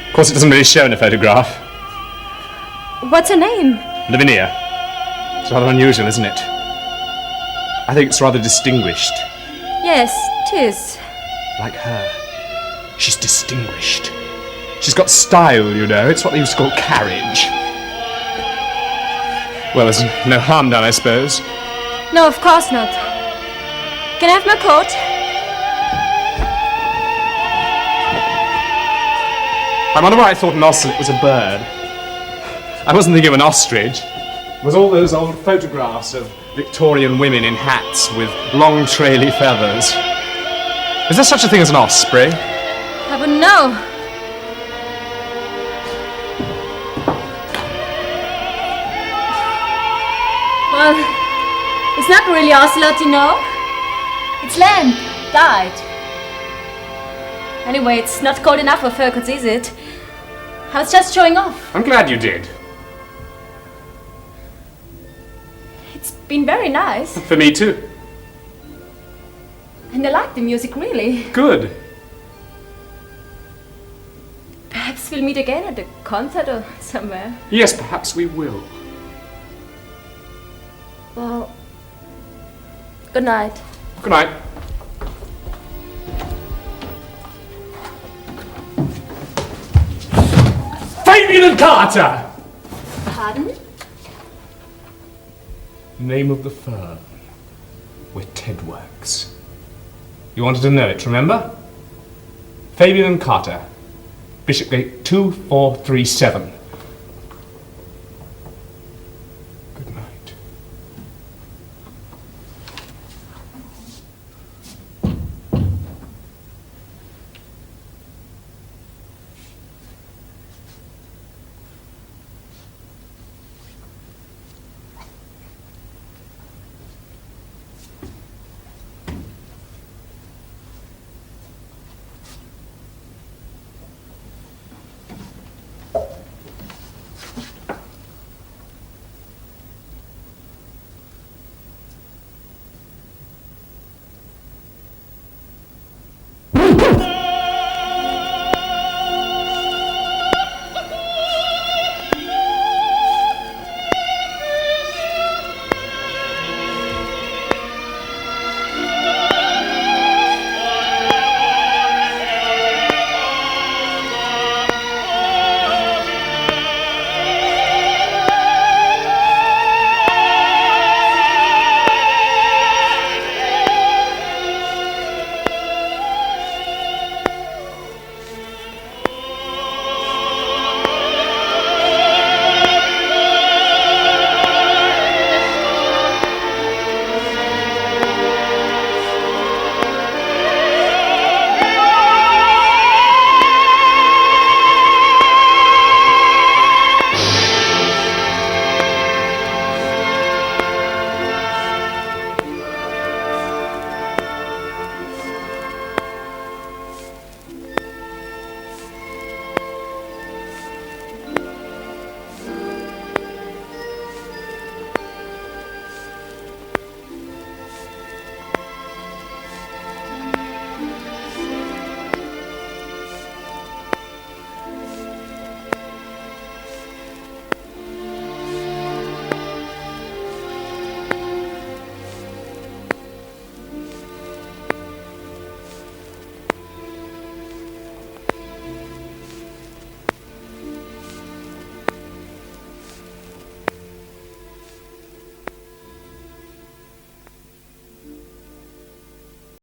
B: Of course, it doesn't really show in a photograph.
E: What's her name?
B: Lavinia. It's rather unusual, isn't it? I think it's rather distinguished.
E: Yes, it is.
B: Like her. She's distinguished. She's got style, you know. It's what they used to call carriage. Well, there's no harm done, I suppose.
E: No, of course not. Can I have my coat?
B: I wonder why I thought an ocelot was a bird. I wasn't thinking of an ostrich. It was all those old photographs of Victorian women in hats with long traily feathers. Is there such a thing as an osprey?
E: I wouldn't know. Well, it's not really ocelot, you know. It's lamb, died. Anyway, it's not cold enough for fur coats, is it? I was just showing off.
B: I'm glad you did.
E: It's been very nice.
B: For me too.
E: And I like the music, really.
B: Good.
E: Perhaps we'll meet again at a concert or somewhere.
B: Yes, perhaps we will.
E: Well, good night.
B: Good night. Fabian and Carter!
E: Pardon?
B: Name of the firm. Where Ted works. You wanted to know it, remember? Fabian and Carter. Bishopgate 2437.